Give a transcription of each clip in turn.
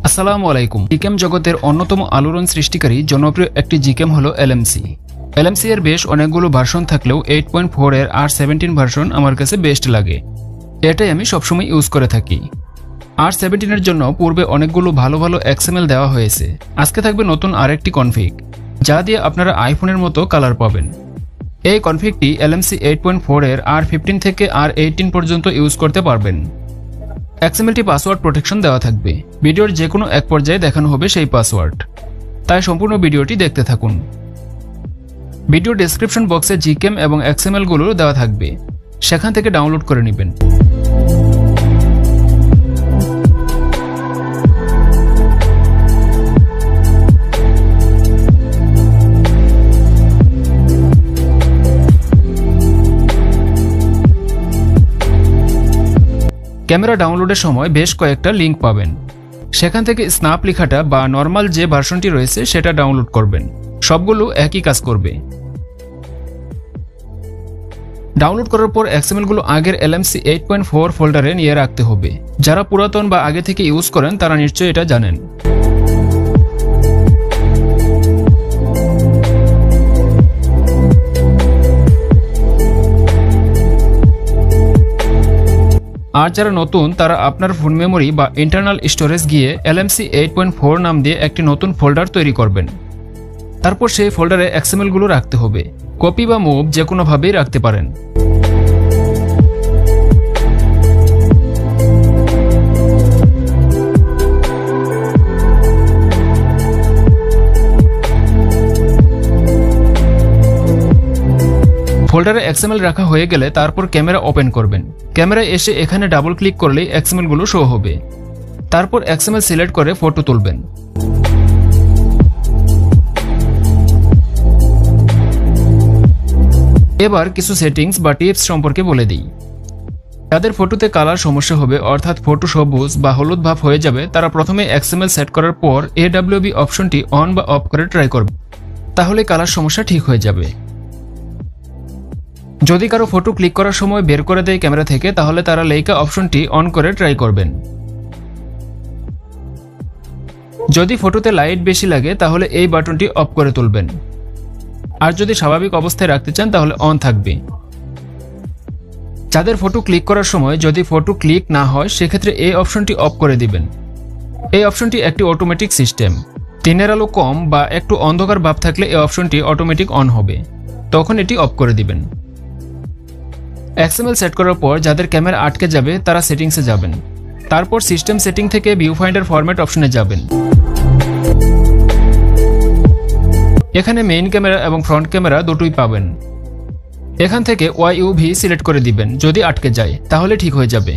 আসসালামু আলাইকুম। জিকেম জগতের অন্যতম আলোড়ন সৃষ্টিকারী জনপ্রিয় একটি জিকেম হলো এলএমসি। এলএমসি এর বেশ অনেকগুলো ভার্সন থাকলেও 8.4 এর R17 ভার্সন আমার কাছে বেস্ট লাগে। এটাই আমি সবসময় ইউজ করে থাকি। R17 এর জন্য পূর্বে অনেকগুলো ভালো ভালো XML দেওয়া হয়েছে। আজকে থাকবে নতুন আরেকটি কনফিগ, যা দিয়ে আপনারা আইফোনের মতো কালার পাবেন। এই কনফিগটি এলএমসি 8.4 এর R15 থেকে R18 পর্যন্ত ইউজ করতে পারবেন। XMLটি পাসওয়ার্ড প্রোটেকশন দেওয়া থাকবে। ভিডিওর যে কোনো এক পর্যায়ে দেখানো হবে সেই পাসওয়ার্ড, তাই সম্পূর্ণ ভিডিওটি দেখতে থাকুন। ভিডিও ডেসক্রিপশন বক্সে জিকেম এবং XML গুলো দেওয়া থাকবে, সেখান থেকে ডাউনলোড করে নেবেন। ক্যামেরা ডাউনলোডের সময় বেশ কয়েকটা লিঙ্ক পাবেন, সেখান থেকে স্ন্যাপ লেখাটা বা নর্মাল যে ভার্সনটি রয়েছে সেটা ডাউনলোড করবেন। সবগুলো একই কাজ করবে। ডাউনলোড করার পর XML গুলো আগের এলএমসি 8.4 ফোল্ডারে নিয়ে রাখতে হবে। যারা পুরাতন বা আগে থেকে ইউজ করেন তারা নিশ্চয়ই এটা জানেন। আর যারা নতুন তারা আপনার ফোন মেমোরি বা ইন্টারনাল স্টোরেজ গিয়ে এলএমসি 8.4 নাম দিয়ে একটি নতুন ফোল্ডার তৈরি করবেন। তারপর সেই ফোল্ডারে XML গুলো রাখতে হবে। কপি বা মুভ যে কোনোভাবেই রাখতে পারেন। ফোল্ডারে XML রাখা হয়ে গেলে তারপর ক্যামেরা ওপেন করবেন। ক্যামেরায় এসে এখানে ডাবল ক্লিক করলেই XML গুলো শো হবে। তারপর XML সিলেক্ট করে ফটো তুলবেন। এবার কিছু সেটিংস বা টিপস সম্পর্কে বলে দিই। যাদের ফটোতে কালার সমস্যা হবে, অর্থাৎ ফটো সবুজ বা হলুদ ভাব হয়ে যাবে, তারা প্রথমে XML সেট করার পর AWB অপশনটি অন বা অফ করে ট্রাই করবে, তাহলে কালার সমস্যা ঠিক হয়ে যাবে। যদি কারো ফটো ক্লিক করার সময় বের করে দেয় ক্যামেরা থেকে, তাহলে তারা লেইকা অপশনটি অন করে ট্রাই করবেন। যদি ফটোতে লাইট বেশি লাগে তাহলে এই বাটনটি অফ করে তুলবেন। আর যদি স্বাভাবিক অবস্থায় রাখতে চান তাহলে অন থাকবে। যাদের ফটো ক্লিক করার সময় যদি ফটো ক্লিক না হয়, সেক্ষেত্রে এই অপশনটি অফ করে দিবেন। এই অপশনটি একটি অটোমেটিক সিস্টেম। দিনের আলো কম বা একটু অন্ধকার ভাব থাকলে এই অপশনটি অটোমেটিক অন হবে, তখন এটি অফ করে দিবেন। XML সেট করার পর যাদের ক্যামেরা আটকে যাবে তারা সেটিংসে যাবেন। তারপর সিস্টেম সেটিং থেকে ভিউ ফাইন্ডার ফরম্যাট অপশনে যাবেন। এখানে মেইন ক্যামেরা এবং ফ্রন্ট ক্যামেরা দুটোই পাবেন। এখান থেকে YUV সিলেক্ট করে দিবেন। যদি আটকে যায় তাহলে ঠিক হয়ে যাবে।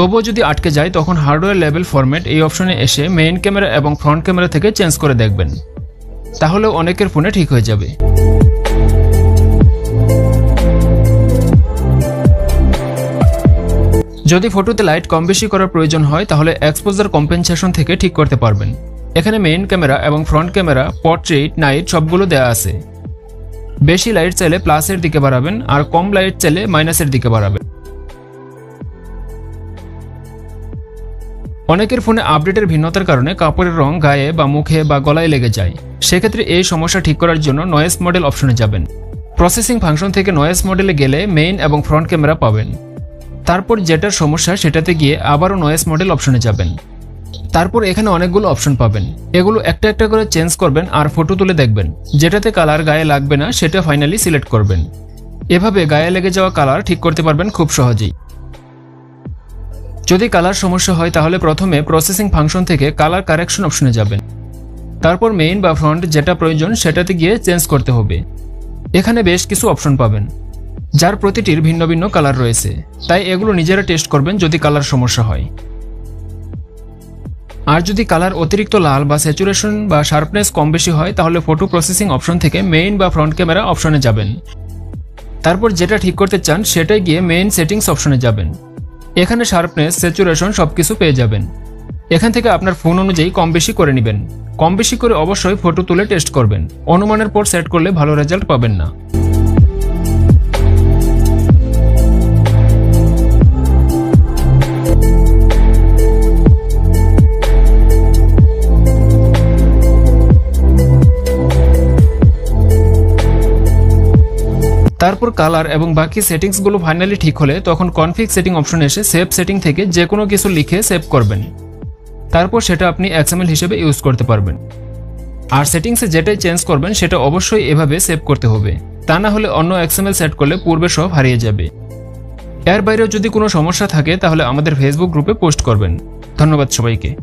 তবুও যদি আটকে যায় তখন হার্ডওয়্যার লেভেল ফরম্যাট এই অপশনে এসে মেইন ক্যামেরা এবং ফ্রন্ট ক্যামেরা থেকে চেঞ্জ করে দেখবেন, তাহলে অনেকের ফোনে ঠিক হয়ে যাবে। যদি ফটোতে লাইট কম বেশি করার প্রয়োজন হয় তাহলে এক্সপোজার কম্পেনসেশন থেকে ঠিক করতে পারবেন। এখানে মেইন ক্যামেরা এবং ফ্রন্ট ক্যামেরা, পোর্ট্রেট, নাইট সবগুলো দেওয়া আছে। বেশি লাইট চাইলে প্লাসের দিকে বাড়াবেন, আর কম লাইট চাইলে মাইনাসের দিকে বাড়াবেন। অনেকের ফোনে আপডেটের ভিন্নতার কারণে কাপড়ের রং গায়ে বা মুখে বা গলায় লেগে যায়। সেক্ষেত্রে এই সমস্যা ঠিক করার জন্য নয়েজ মডেল অপশনে যাবেন। প্রসেসিং ফাংশন থেকে নয়েজ মডেলে গেলে মেইন এবং ফ্রন্ট ক্যামেরা পাবেন। তারপর যেটার সমস্যা সেটাতে গিয়ে আবারও নয়েজ মডেল অপশনে যাবেন। তারপর এখানে অনেকগুলো অপশন পাবেন। এগুলো একটা একটা করে চেঞ্জ করবেন আর ফটো তুলে দেখবেন। যেটাতে কালার গায়ে লাগবে না সেটা ফাইনালি সিলেক্ট করবেন। এভাবে গায়ে লেগে যাওয়া কালার ঠিক করতে পারবেন খুব সহজেই। যদি কালার সমস্যা হয় তাহলে প্রথমে প্রসেসিং ফাংশন থেকে কালার কারেকশন অপশনে যাবেন। তারপর মেইন বা ফ্রন্ট যেটা প্রয়োজন সেটাতে গিয়ে চেঞ্জ করতে হবে। এখানে বেশ কিছু অপশন পাবেন, যার প্রতিটির ভিন্ন ভিন্ন কালার রয়েছে, তাই এগুলো নিজেরা টেস্ট করবেন যদি কালার সমস্যা হয়। আর যদি কালার অতিরিক্ত লাল বা স্যাচুরেশন বা শার্পনেস কম বেশি হয় তাহলে ফটো প্রসেসিং অপশন থেকে মেইন বা ফ্রন্ট ক্যামেরা অপশনে যাবেন। তারপর যেটা ঠিক করতে চান সেটাই গিয়ে মেইন সেটিংস অপশনে যাবেন। এখানে শার্পনেস, স্যাচুরেশন সবকিছু পেয়ে যাবেন। এখান থেকে আপনার ফোন অনুযায়ী কম বেশি করে নেবেন। কম বেশি করে অবশ্যই ফটো তুলে টেস্ট করবেন। অনুমানের পর সেট করলে ভালো রেজাল্ট পাবেন না। তারপর কালার এবং বাকি সেটিংসগুলো ফাইনালি ঠিক হলে তখন কনফিগ সেটিং অপশনে এসে সেভ সেটিং থেকে যে কোনো কিছু লিখে সেভ করবেন। তারপর সেটা আপনি XML হিসেবে ইউজ করতে পারবেন। আর সেটিংসে যেটাই চেঞ্জ করবেন সেটা অবশ্যই এভাবে সেভ করতে হবে, তা না হলে অন্য XML সেট করলে পূর্বে সব হারিয়ে যাবে। এর বাইরেও যদি কোনো সমস্যা থাকে তাহলে আমাদের ফেসবুক গ্রুপে পোস্ট করবেন। ধন্যবাদ সবাইকে।